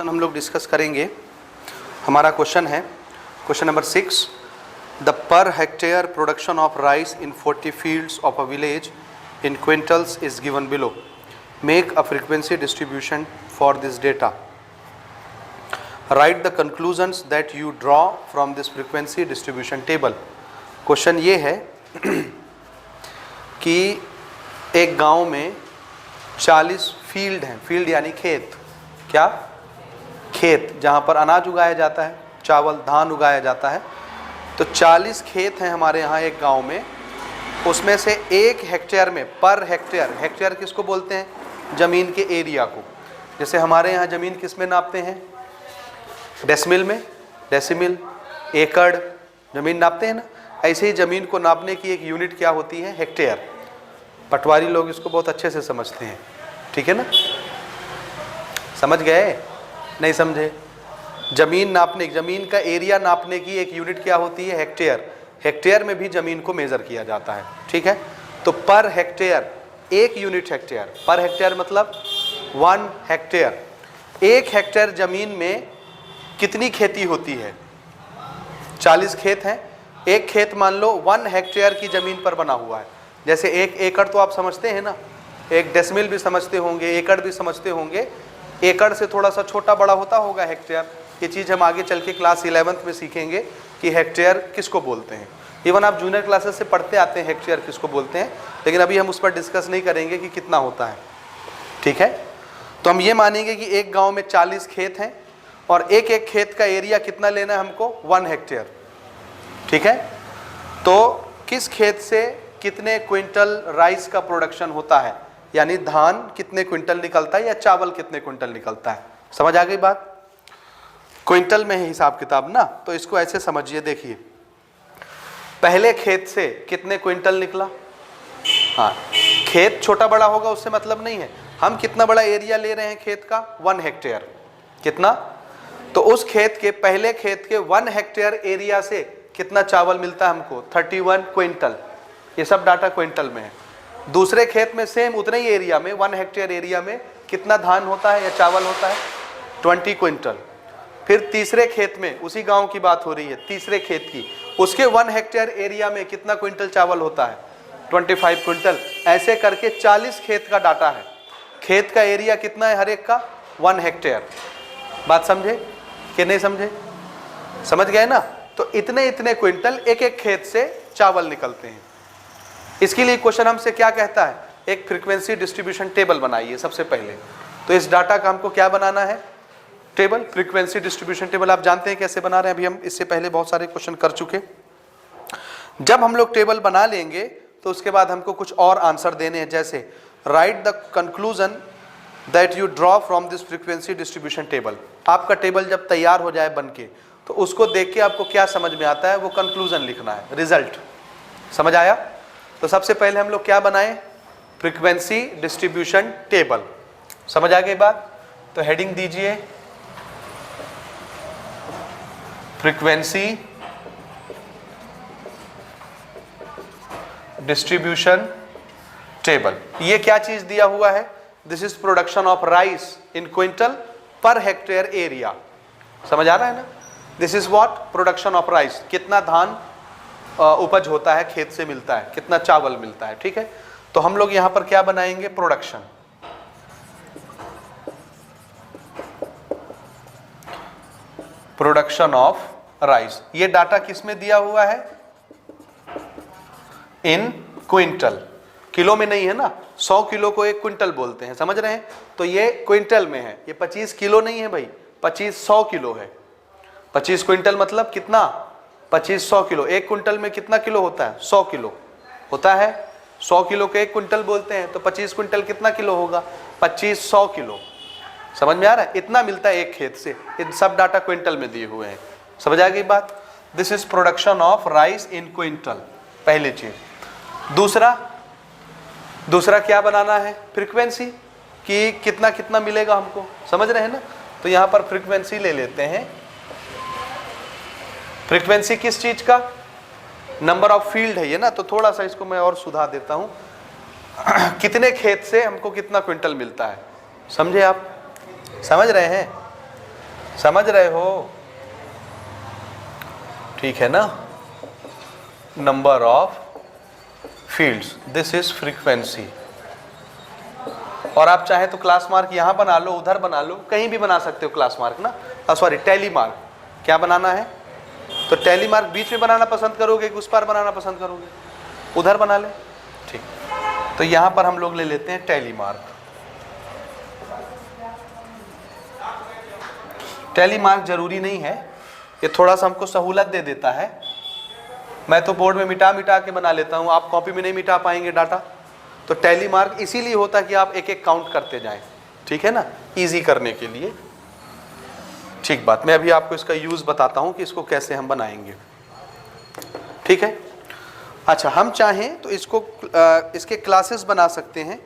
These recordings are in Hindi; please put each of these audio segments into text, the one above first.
क्वेश्चन हम लोग डिस्कस करेंगे। हमारा क्वेश्चन है question number 6, the per hectare production of rice in 40 fields of a village in quintals is given below, make a frequency distribution for this data, right the conclusions that you draw from this frequency distribution table. Question ये है कि एक गांव में 40 फील्ड हैं, फील्ड यानी खेत, क्या खेत, जहाँ पर अनाज उगाया जाता है, चावल धान उगाया जाता है। तो 40 खेत हैं हमारे यहाँ एक गांव में, उसमें से एक हेक्टेयर में, पर हेक्टेयर, हेक्टेयर किसको बोलते हैं? ज़मीन के एरिया को। जैसे हमारे यहाँ ज़मीन किस में नापते हैं? डेसिमिल में, डेसिमिल, एकड़ ज़मीन नापते हैं ना। ऐसे ही ज़मीन को नापने की एक यूनिट क्या होती है? हेक्टेयर। पटवारी लोग इसको बहुत अच्छे से समझते हैं, ठीक है ना? समझ गए? नहीं समझे? ज़मीन नापने, ज़मीन का एरिया नापने की एक यूनिट क्या होती है? हेक्टेयर। हेक्टेयर में भी ज़मीन को मेज़र किया जाता है, ठीक है? तो पर हेक्टेयर, एक यूनिट हेक्टेयर, पर हेक्टेयर मतलब 1 हेक्टेयर। एक हेक्टेयर ज़मीन में कितनी खेती होती है? 40 खेत हैं, एक खेत मान लो 1 हेक्टेयर की ज़मीन पर बना हुआ है। जैसे एक एकड़ तो आप समझते हैं ना, एक डेसिमिल भी समझते होंगे, एकड़ भी समझते होंगे। एकड़ से थोड़ा सा छोटा बड़ा होता होगा हेक्टेयर। ये चीज़ हम आगे चल के क्लास 11th में सीखेंगे कि हेक्टेयर किसको बोलते हैं। इवन आप जूनियर क्लासेस से पढ़ते आते हैं हेक्टेयर किसको बोलते हैं, लेकिन अभी हम उस पर डिस्कस नहीं करेंगे कि कितना होता है, ठीक है? तो हम ये मानेंगे कि एक गाँव में 40 खेत हैं और एक एक खेत का एरिया कितना लेना है हमको? 1 हेक्टेयर, ठीक है? तो किस खेत से कितने क्विंटल राइस का प्रोडक्शन होता है, यानी धान कितने क्विंटल निकलता है या चावल कितने क्विंटल निकलता है। समझ आ गई बात? क्विंटल में है हिसाब किताब ना, तो इसको ऐसे समझिए। देखिए, पहले खेत से कितने क्विंटल निकला। हाँ, खेत छोटा बड़ा होगा उससे मतलब नहीं है, हम कितना बड़ा एरिया ले रहे हैं खेत का? 1 हेक्टेयर। कितना? तो उस खेत के, पहले खेत के 1 हेक्टेयर एरिया से कितना चावल मिलता है हमको? 31 क्विंटल। ये सब डाटा क्विंटल में है। दूसरे खेत में सेम उतने ही एरिया में, 1 हेक्टेयर एरिया में कितना धान होता है या चावल होता है? 20 क्विंटल। फिर तीसरे खेत में, उसी गांव की बात हो रही है, तीसरे खेत की, उसके 1 हेक्टेयर एरिया में कितना क्विंटल चावल होता है? 25 क्विंटल। ऐसे करके 40 खेत का डाटा है। खेत का एरिया कितना है हर एक का? 1 हेक्टेयर। बात समझे कि नहीं समझे? समझ गए ना? तो इतने इतने क्विंटल एक एक खेत से चावल निकलते हैं। इसके लिए क्वेश्चन हमसे क्या कहता है? एक फ्रीक्वेंसी डिस्ट्रीब्यूशन टेबल बनाइए सबसे पहले। तो इस डाटा का हमको क्या बनाना है? Table, frequency distribution table. आप जानते हैं कैसे बना रहे हैं, अभी हम इससे पहले बहुत सारे क्वेश्चन कर चुके। जब हम लोग टेबल बना लेंगे तो उसके बाद हमको कुछ और आंसर देने हैं, जैसे right the conclusion that you draw from this frequency distribution table. आपका टेबल जब तैयार हो जाए बन के, तो उसको देख के आपको क्या समझ में आता है वो कंक्लूजन लिखना है, रिजल्ट। समझ आया? तो सबसे पहले हम लोग क्या बनाएं? Frequency distribution table. समझ आ गई बात? तो हेडिंग दीजिए फ्रीक्वेंसी डिस्ट्रीब्यूशन टेबल। ये क्या चीज दिया हुआ है? This is production of rice in quintal per hectare area. समझ आ रहा है ना? This is what? Production of rice. कितना धान उपज होता है, खेत से मिलता है, कितना चावल मिलता है, ठीक है? तो हम लोग यहां पर क्या बनाएंगे? प्रोडक्शन। Production of rice. ये डाटा किस में दिया हुआ है? इन क्विंटल। किलो में नहीं है ना, 100 किलो को 1 क्विंटल बोलते हैं, समझ रहे हैं? तो ये क्विंटल में है। ये 25 किलो नहीं है भाई, 2500 किलो है। 25 क्विंटल मतलब कितना? 2500 किलो। 1 क्विंटल में कितना किलो होता है? 100 किलो होता है। 100 किलो के 1 क्विंटल बोलते हैं, तो 25 क्विंटल कितना किलो होगा? 2500 किलो। समझ में आ रहा है? इतना मिलता है एक खेत से। इन सब डाटा क्विंटल में दिए हुए हैं। समझ आ गई बात? This is production of rice in quintal, पहली चीज। दूसरा क्या बनाना है? फ्रीक्वेंसी, कि कितना कितना मिलेगा हमको। समझ रहे हैं ना? तो यहां पर फ्रीक्वेंसी ले लेते हैं। फ्रीक्वेंसी किस चीज का? नंबर ऑफ फील्ड है ये ना, तो थोड़ा सा इसको मैं और सुधार देता हूं। कितने खेत से हमको कितना क्विंटल मिलता है। समझे आप? समझ रहे हैं? समझ रहे हो? ठीक है ना? Number of fields, this is frequency. और आप चाहे तो क्लास मार्क यहां बना लो, उधर बना लो, कहीं भी बना सकते हो क्लास मार्क ना, सॉरी टैली मार्क। क्या बनाना है? तो टैली मार्क बीच में बनाना पसंद करोगे कि उस पार बनाना पसंद करोगे? उधर बना ले। ठीक, तो यहां पर हम लोग ले लेते हैं टैली मार्क। टैली मार्क जरूरी नहीं है, ये थोड़ा सा हमको सहूलत दे देता है। मैं तो बोर्ड में मिटा मिटा के बना लेता हूं, आप कॉपी में नहीं मिटा पाएंगे डाटा। तो टैली मार्क इसीलिए होता है कि आप एक एक काउंट करते जाएं, ठीक है ना, इजी करने के लिए। ठीक बात, मैं अभी आपको इसका यूज बताता हूं कि इसको कैसे हम बनाएंगे। ठीक है, अच्छा, हम चाहें तो इसको इसके क्लासेस बना सकते हैं,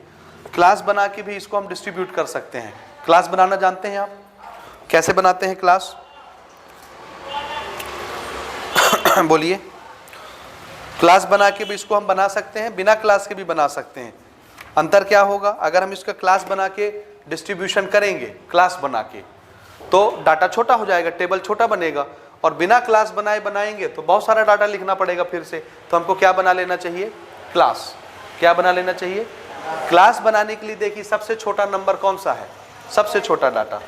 क्लास बना के भी इसको हम डिस्ट्रीब्यूट कर सकते हैं। क्लास बनाना जानते हैं आप? कैसे बनाते हैं क्लास? बोलिए। क्लास बना के भी इसको हम बना सकते हैं, बिना क्लास के भी बना सकते हैं। अंतर क्या होगा? अगर हम इसका क्लास बना के डिस्ट्रीब्यूशन करेंगे, क्लास बना के, तो डाटा छोटा हो जाएगा, टेबल छोटा बनेगा। और बिना क्लास बनाएंगे तो बहुत सारा डाटा लिखना पड़ेगा फिर से। तो हमको क्या बना लेना चाहिए? क्लास। क्या बना लेना चाहिए? क्लास बनाने के लिए देखिए सबसे छोटा नंबर कौन सा है? सबसे छोटा डाटा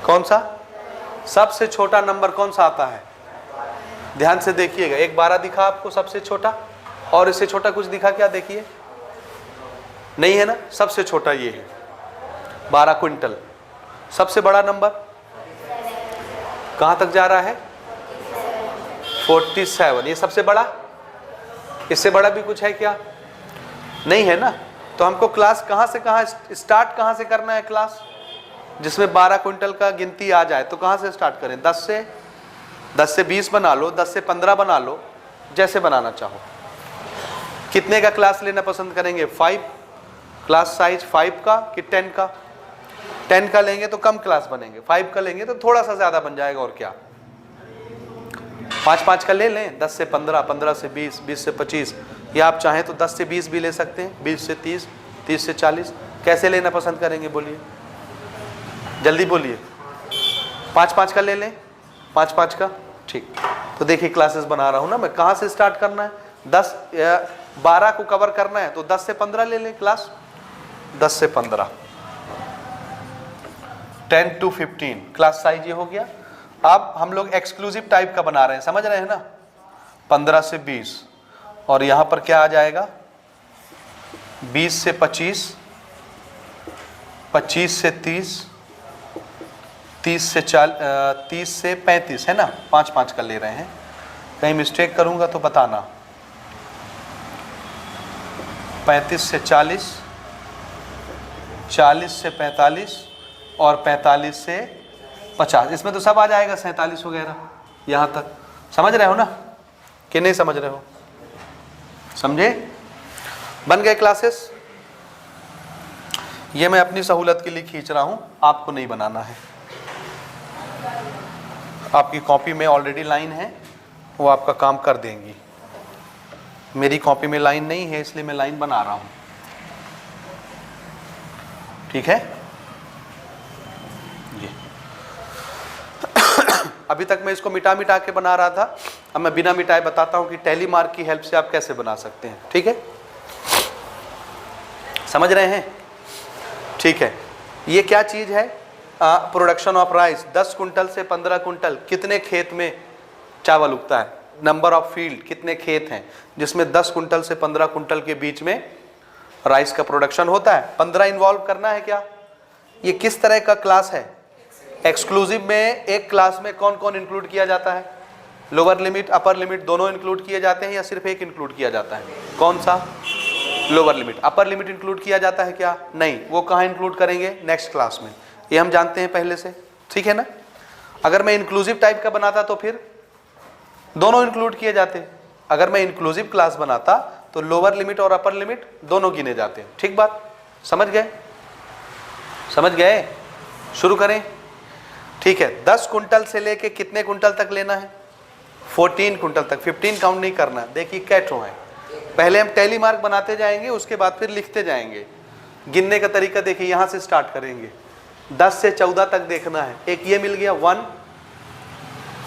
कौन सा? सबसे छोटा नंबर कौन सा आता है? ध्यान से देखिएगा। एक 12 दिखा आपको सबसे छोटा, और इससे छोटा कुछ दिखा क्या? देखिए, नहीं है ना? सबसे छोटा ये है 12 क्विंटल। सबसे बड़ा नंबर कहां तक जा रहा है? 47। ये सबसे बड़ा? इससे बड़ा भी कुछ है क्या? नहीं है ना? तो हमको क्लास कहां से कहां स्टार्ट, कहां से करना है क्लास? जिसमें 12 क्विंटल का गिनती आ जाए तो कहां से स्टार्ट करें? 10 से 20 बना लो, 10 से 15 बना लो, जैसे बनाना चाहो। कितने का क्लास लेना पसंद करेंगे? 5? क्लास साइज 5 का कि 10 का? 10 का लेंगे तो कम क्लास बनेंगे, 5 का लेंगे तो थोड़ा सा ज्यादा बन जाएगा। और क्या, 5-5 का ले लें, 10 से 15, 15 से 20, 20 से 25, या आप चाहें तो 10 से 20 भी ले सकते हैं, 20 से 30, 30 से 40। कैसे लेना पसंद करेंगे? बोलिए, जल्दी बोलिए। 5-5 का ले लें, 5-5 का। ठीक, तो देखिए क्लासेस बना रहा हूं ना मैं। कहां से स्टार्ट करना है? 10 या 12 को कवर करना है तो 10 से 15 ले लें क्लास। 10 से 15, 10 to 15 क्लास साइज ये हो गया। अब हम लोग एक्सक्लूसिव टाइप का बना रहे हैं, समझ रहे हैं ना? 15 से 20, और यहां पर क्या आ जाएगा? 20 से 25, 25 से 30, 30 से 35, है ना? 5-5 का ले रहे हैं। कहीं मिस्टेक करूंगा तो बताना। 35 से 40, 40 से 45, और 45 से 50। इसमें तो सब आ जाएगा, 47 वगैरह यहां तक। समझ रहे हो ना कि नहीं समझ रहे हो? समझे? बन गए क्लासेस? ये मैं अपनी सहूलत के लिए खींच रहा हूं, आपको नहीं बनाना है। आपकी कॉपी में ऑलरेडी लाइन है, वो आपका काम कर देंगी। मेरी कॉपी में लाइन नहीं है, इसलिए मैं लाइन बना रहा हूं। ठीक है जी। अभी तक मैं इसको मिटा मिटा के बना रहा था, अब मैं बिना मिटाए बताता हूं कि टैली मार्क की हेल्प से आप कैसे बना सकते हैं। ठीक है, समझ रहे हैं? ठीक है, ये क्या चीज है? Production of rice. 10 कुंटल से 15 कुंटल कितने खेत में चावल उगता है? नंबर ऑफ फील्ड, कितने खेत हैं जिसमें 10 कुंटल से 15 कुंटल के बीच में राइस का प्रोडक्शन होता है? 15 इन्वॉल्व करना है क्या? ये किस तरह का क्लास है? एक्सक्लूसिव में एक क्लास में कौन कौन इंक्लूड किया जाता है? लोअर लिमिट, अपर लिमिट दोनों इंक्लूड किए जाते हैं या सिर्फ एक इंक्लूड किया जाता है? कौन सा? Lower limit. Upper limit include किया जाता है क्या? नहीं। वो कहाँ इंक्लूड करेंगे? नेक्स्ट क्लास में। ये हम जानते हैं पहले से, ठीक है ना? अगर मैं इंक्लूसिव टाइप का बनाता तो फिर दोनों इंक्लूड किए जाते। अगर मैं इंक्लूसिव क्लास बनाता तो लोअर लिमिट और अपर लिमिट दोनों गिने जाते। ठीक बात, समझ गए? समझ गए? शुरू करें। ठीक है, 10 कुंटल से लेके कितने कुंटल तक लेना है? 14 कुंटल तक। 15 काउंट नहीं करना। देखिए कैट्रो है, पहले हम टैली मार्क बनाते जाएंगे, उसके बाद फिर लिखते जाएंगे। गिनने का तरीका देखिए, यहां से स्टार्ट करेंगे। 10 से 14 तक देखना है। एक ये मिल गया 1,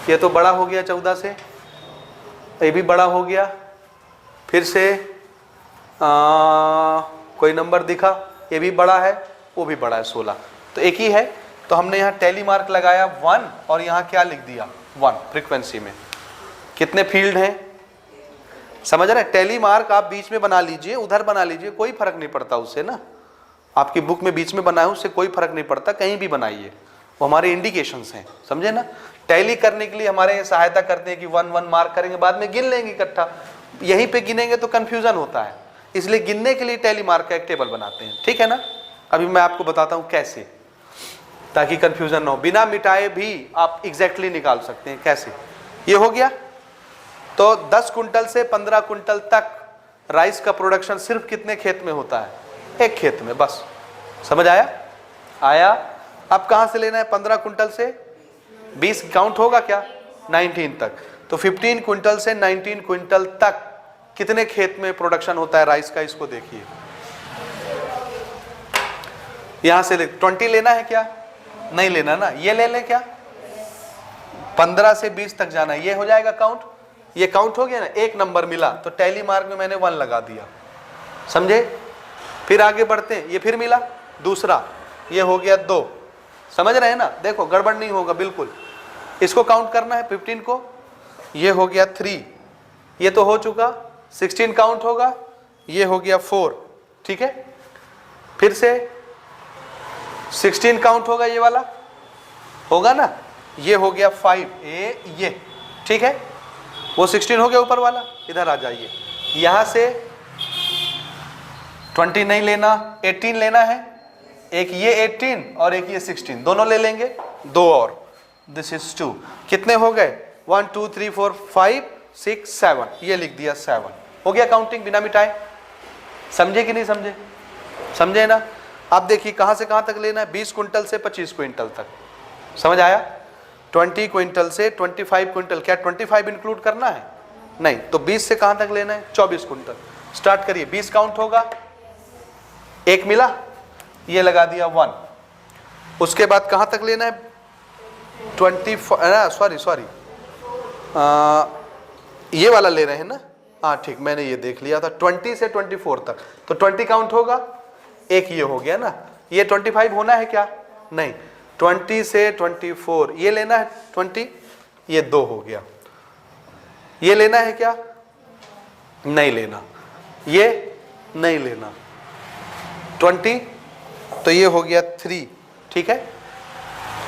ये तो बड़ा हो गया 14 से, ये भी बड़ा हो गया। फिर से कोई नंबर दिखा, ये भी बड़ा है, वो भी बड़ा है 16, तो एक ही है। तो हमने यहाँ टैली मार्क लगाया 1 और यहाँ क्या लिख दिया 1। फ्रीक्वेंसी में कितने फील्ड हैं समझ रहे हैं? टैली मार्क आप बीच में बना लीजिए, उधर बना लीजिए, कोई फर्क नहीं पड़ता उससे ना। आपकी बुक में बीच में बनाए उससे कोई फर्क नहीं पड़ता, कहीं भी बनाइए, वो हमारे इंडिकेशंस हैं, समझे ना। टैली करने के लिए हमारे सहायता करते हैं कि 1 1 मार्क करेंगे, बाद में गिन लेंगे इकट्ठा। यहीं पे गिनेंगे तो कंफ्यूजन होता है, इसलिए गिनने के लिए टैली मार्क का एक टेबल बनाते हैं, ठीक है ना। अभी मैं आपको बताता हूँ कैसे, ताकि कंफ्यूजन ना हो। बिना मिटाए भी आप एग्जैक्टली निकाल सकते हैं। कैसे? ये हो गया। तो 10 कुंटल से 15 कुंटल तक राइस का प्रोडक्शन सिर्फ कितने खेत में होता है? एक खेत में, बस। समझ आया? आया। अब कहां से लेना है? 15 कुंटल से 20 काउंट होगा क्या? 19 तक। तो 15 कुंटल से 19 कुंटल तक कितने खेत में प्रोडक्शन होता है राइस का? इसको देखिए, यहां से 20 लेना है क्या? नहीं लेना ना। ये ले लें क्या? 15 से 20 तक जाना है, ये हो जाएगा काउंट। ये काउंट हो गया ना, एक नंबर मिला तो टैली मार्क में मैंने 1 लगा दिया, समझे। फिर आगे बढ़ते हैं, ये फिर मिला दूसरा, ये हो गया 2। समझ रहे हैं ना? देखो गड़बड़ नहीं होगा बिल्कुल। इसको काउंट करना है 15 को, ये हो गया 3, ये तो हो चुका। 16 काउंट होगा, ये हो गया 4, ठीक है। फिर से 16 काउंट होगा, ये वाला होगा ना, ये हो गया 5, ये ठीक है। वो 16 हो गया ऊपर वाला। इधर आ जाइए, यहां से 20 नहीं लेना, 18 लेना है। एक ये 18 और एक ये 16, दोनों ले लेंगे, 2 और। This is 2। कितने हो गए? 1 2 3 4 5 6 7, ये लिख दिया 7। हो गया काउंटिंग बिना मिटाए। समझे कि नहीं समझे? समझे ना। आप देखिए कहां से कहां तक लेना है? 20 कुंटल से 25 क्विंटल तक। समझ आया? 20 क्विंटल से 25 क्विंटल। क्या 25 इंक्लूड करना है? नहीं। तो 20 से कहां तक लेना है? 24 क्विंटल। स्टार्ट करिए। 20 काउंट होगा, एक मिला, ये लगा दिया 1। उसके बाद कहां तक लेना है? 24, सॉरी ये वाला ले रहे हैं ना। हाँ ठीक, मैंने ये देख लिया था। 20 से 24 तक, तो 20 काउंट होगा, एक ये हो गया ना। ये 25 होना है क्या? नहीं। 20 से 24 ये लेना है 20, ये 2 हो गया। ये लेना है क्या? नहीं लेना। ये नहीं लेना। 20, तो ये हो गया 3, ठीक है।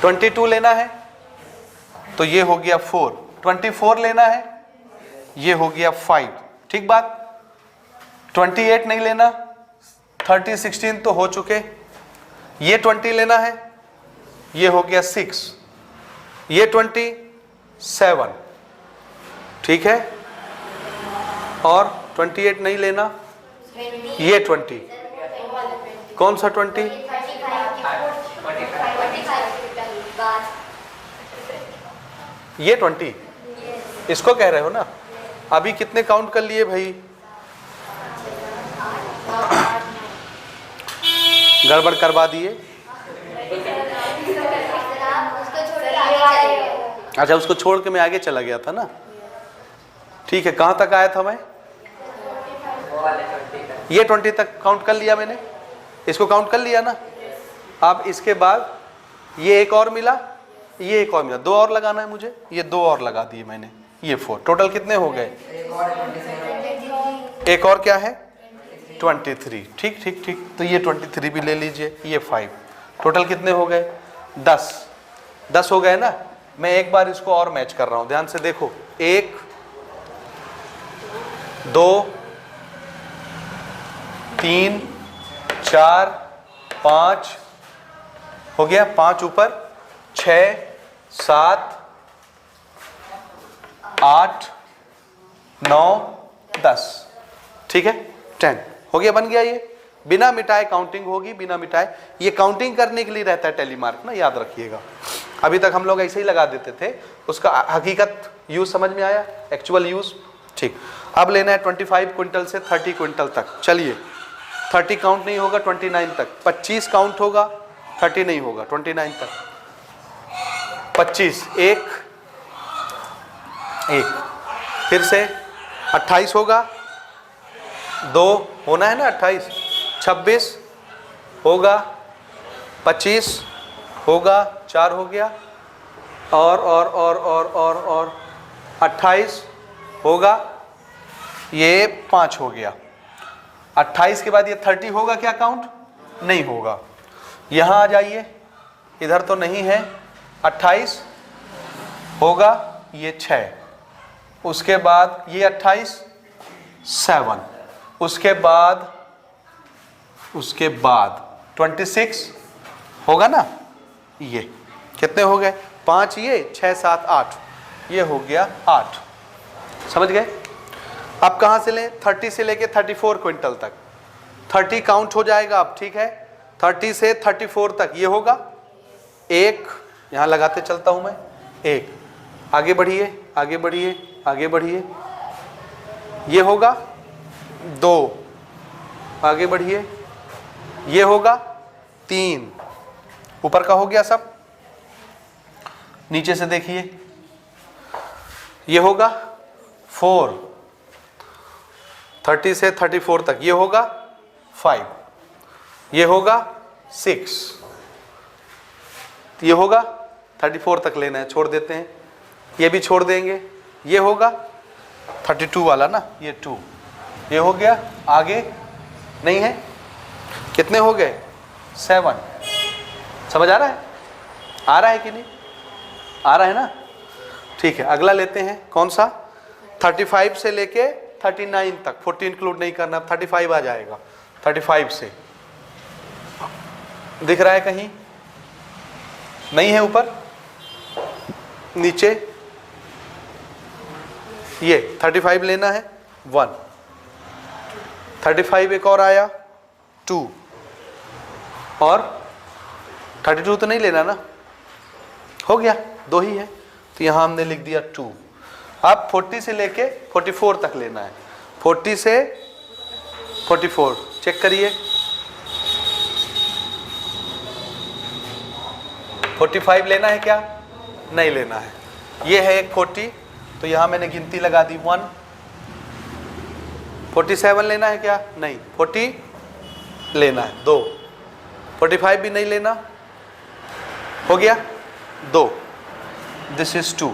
22 लेना है, तो ये हो गया 4। 24 लेना है, ये हो गया 5, ठीक बात। 28 नहीं लेना, 30 16 तो हो चुके। ये 20 लेना है, ये हो गया 6। ये 27, ठीक है। और 28 नहीं लेना, ये 20। कौन सा 20? ये 20 इसको कह रहे हो ना। अभी कितने काउंट कर लिए भाई? गड़बड़ करवा दिए। अच्छा, उसको छोड़ के मैं आगे चला गया था ना। ठीक है, कहां तक आया था मैं? ये 20 तक काउंट कर लिया मैंने, इसको काउंट कर लिया ना। अब इसके बाद ये एक और मिला, ये एक और मिला, 2 और लगाना है मुझे। ये 2 और लगा दिए मैंने, ये 4। टोटल कितने हो गए? एक और क्या है? 23। ठीक ठीक ठीक, तो ये 23 भी ले लीजिए, ये 5। टोटल कितने हो गए? 10 हो गए ना। मैं एक बार इसको और मैच कर रहा हूं, ध्यान से देखो। 1 2 3 4 5 हो गया, 5 ऊपर, 6 7 8 9 10, ठीक है। 10 हो गया, बन गया। ये बिना मिटाए काउंटिंग होगी, बिना मिटाए। ये काउंटिंग करने के लिए रहता है टैली मार्क ना, याद रखिएगा। अभी तक हम लोग ऐसे ही लगा देते थे, उसका हकीकत यूज समझ में आया, एक्चुअल यूज। ठीक, अब लेना है 25 क्विंटल से 30 क्विंटल तक। चलिए, 30 काउंट नहीं होगा, 29 तक। 25 काउंट होगा, 30 नहीं होगा, 29 तक। 25 एक, फिर से 28 होगा, 2 होना है ना 28, 26 होगा, 25 होगा, 4 हो गया, और 28 होगा, ये 5 हो गया। 28 के बाद ये 30 होगा क्या काउंट? नहीं होगा। यहाँ आ जाइए, इधर तो नहीं है, 28 होगा, ये 6, उसके बाद ये 28, 7, उसके बाद 26 होगा ना, ये कितने हो गए? 5 ये, 6 7 8, ये हो गया 8। समझ गए? अब कहाँ से लें? 30 से लेके 34 क्विंटल तक। 30 काउंट हो जाएगा अब, ठीक है। 30 से 34 तक ये होगा 1, यहाँ लगाते चलता हूँ मैं, 1, आगे बढ़िए, आगे बढ़िए, आगे बढ़िए, ये होगा 2, आगे बढ़िए, ये होगा 3, ऊपर का हो गया सब। नीचे से देखिए, ये होगा 4, 30 से 34 तक ये होगा 5, ये होगा 6, ये होगा 34 तक लेना है, छोड़ देते हैं, ये भी छोड़ देंगे, ये होगा 32 वाला ना, ये 2, ये हो गया, आगे नहीं है, कितने हो गए? 7। समझ आ रहा है? आ रहा है कि नहीं? आ रहा है ना? ठीक है, अगला लेते हैं, कौन सा? 35 से लेके 39 तक, 40 इंक्लूड नहीं करना, 35 आ जाएगा। 35 से दिख रहा है कहीं? नहीं है ऊपर? नीचे? ये 35 लेना है, 1, 35 एक और आया, 2, और 32 तो नहीं लेना ना, हो गया, 2 ही है, तो यहां हमने लिख दिया 2। अब 40 से लेके 44 तक लेना है, 40 से 44 चेक करिए, 45 लेना है क्या? नहीं लेना है, ये है एक 40, तो यहां मैंने गिनती लगा दी 1। 47 लेना है क्या? नहीं, 40 लेना है, 2। 45 भी नहीं लेना, हो गया 2, दिस इज 2।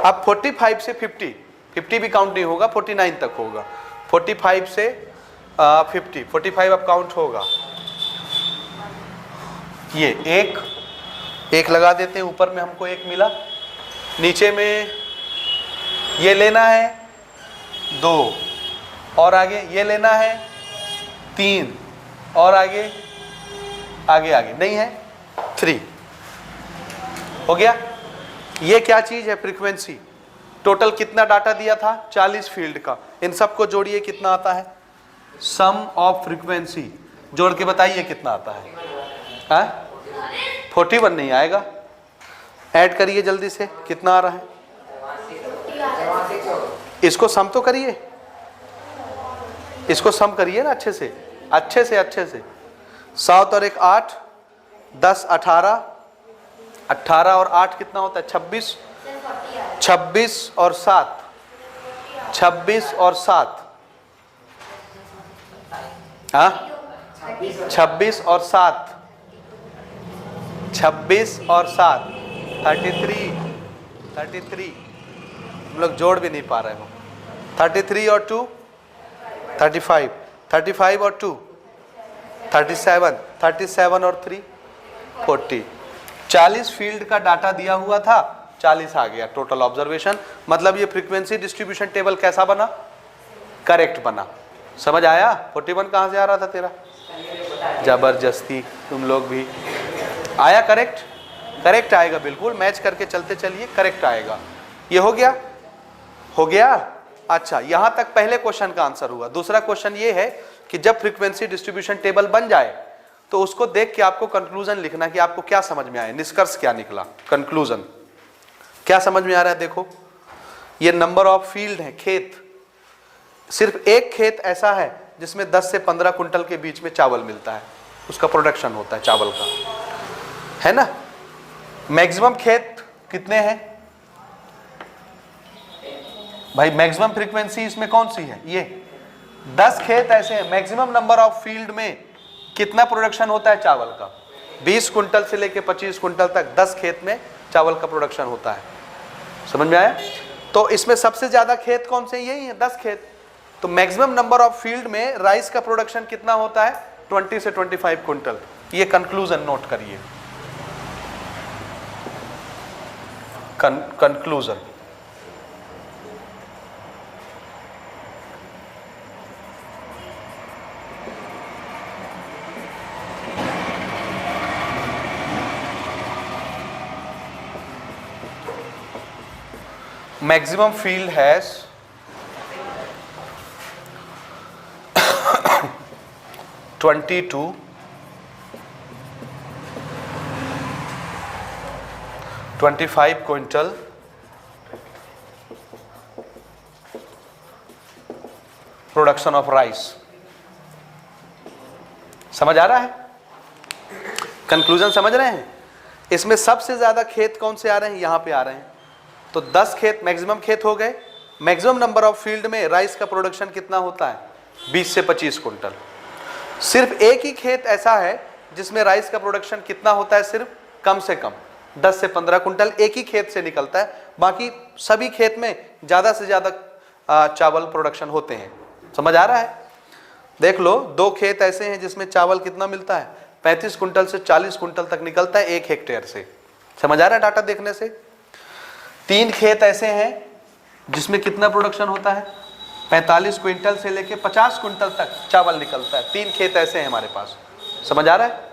अब 45 से 50 भी काउंट नहीं होगा, 49 तक होगा। 45 से 50, 45 अब काउंट होगा, ये एक लगा देते हैं, ऊपर में हमको 1 मिला, नीचे में ये लेना है 2, और आगे ये लेना है 3, और आगे नहीं है 3, हो गया। ये क्या चीज है? फ्रीक्वेंसी। टोटल कितना डाटा दिया था? 40 फील्ड का। इन सबको जोड़िए, कितना आता है? सम ऑफ फ्रीक्वेंसी जोड़ के बताइए कितना आता है? 41 नहीं आएगा, ऐड करिए जल्दी से, कितना आ रहा है? इसको सम तो करिए, इसको सम करिए ना अच्छे से, अच्छे से। 7 और 1 8, 10 18, 18 और 8 कितना होता है? 26, 26 और 7, 26 और 7, हाँ 26 और 7, 26 और 7, 33, हम लोग जोड़ भी नहीं पा रहे हो। 33 और 2 35, 35 और 2 37, 37 और 3 40। 40 फील्ड का डाटा दिया हुआ था, 40 आ गया टोटल ऑब्जर्वेशन। मतलब ये फ्रीक्वेंसी डिस्ट्रीब्यूशन टेबल कैसा बना? करेक्ट बना। समझ आया? 41 कहाँ से आ रहा था तेरा? जबरदस्ती, तुम लोग भी आया। करेक्ट आएगा, बिल्कुल मैच करके चलते चलिए, करेक्ट आएगा। ये हो गया। अच्छा, यहां तक पहले क्वेश्चन का आंसर हुआ। दूसरा क्वेश्चन ये है कि जब फ्रीक्वेंसी डिस्ट्रीब्यूशन टेबल बन जाए तो उसको देख के आपको कंक्लूजन लिखना कि आपको क्या समझ में आया, निष्कर्ष क्या निकला, कंक्लूजन क्या समझ में आ रहा है। देखो, ये नंबर ऑफ फील्ड है, खेत। सिर्फ एक खेत ऐसा है जिसमें 10 से 15 कुंटल के बीच में चावल मिलता है, उसका प्रोडक्शन होता है चावल का। है ना। मैक्सिमम खेत कितने हैं भाई, मैक्सिमम फ्रीक्वेंसी इसमें कौन सी है, ये 10 खेत ऐसे हैं। मैक्सिमम नंबर ऑफ फील्ड में कितना प्रोडक्शन होता है चावल का, 20 कुंटल से लेके 25 कुंटल तक 10 खेत में चावल का प्रोडक्शन होता है। समझ में आया। तो इसमें सबसे ज्यादा खेत कौन से, यही है 10 खेत। तो मैक्सिमम नंबर ऑफ फील्ड में राइस का प्रोडक्शन कितना होता है, 20 से 25 कुंटल। ये कंक्लूजन नोट करिए, conclusion. Maximum field has 20 to 25 quintal production of rice. समझ आ रहा है, कंक्लूजन समझ रहे हैं। इसमें सबसे ज्यादा खेत कौन से आ रहे हैं, यहां पे आ रहे हैं। तो 10 खेत मैक्सिमम खेत हो गए। मैक्सिमम नंबर ऑफ फील्ड में राइस का प्रोडक्शन कितना होता है, 20 से 25 कुंटल। सिर्फ एक ही खेत ऐसा है जिसमें राइस का प्रोडक्शन कितना होता है, सिर्फ कम से कम 10 से 15 कुंटल एक ही खेत से निकलता है। बाकी सभी खेत में ज्यादा से ज्यादा चावल प्रोडक्शन होते हैं। समझ आ रहा है। देख लो, 2 खेत ऐसे हैं जिसमें चावल कितना मिलता है, 35 कुंटल से 40 कुंटल तक निकलता है 1 हेक्टेयर से। समझ आ रहा है डाटा देखने से। 3 खेत ऐसे हैं जिसमें कितना प्रोडक्शन होता है, 45 क्विंटल से लेके 50 कुंटल तक चावल निकलता है। 3 खेत ऐसे हैं हमारे पास। समझ आ रहा है।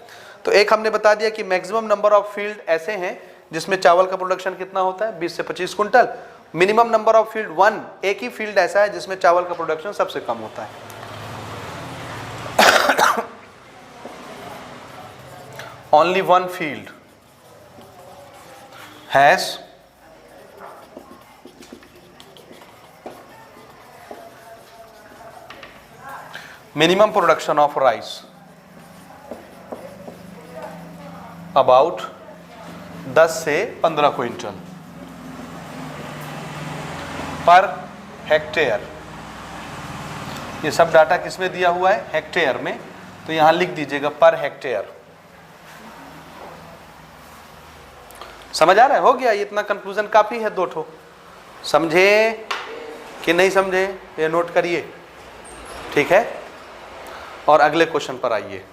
तो एक हमने बता दिया कि मैक्सिमम नंबर ऑफ फील्ड ऐसे हैं जिसमें चावल का प्रोडक्शन कितना होता है, 20 से 25 quintal. Minimum number of field 1, एक ही फील्ड ऐसा है जिसमें चावल का प्रोडक्शन सबसे कम होता है। Only 1 field has minimum production of rice about 10 से 15 क्विंटल पर हेक्टेयर। ये सब डाटा किसमें दिया हुआ है, हेक्टेयर में। तो यहां लिख दीजिएगा पर हेक्टेयर। समझ आ रहा है, हो गया। इतना कंक्लूजन काफी है, 2 ठो। समझे कि नहीं समझे, ये नोट करिए, ठीक है। और अगले क्वेश्चन पर आइए।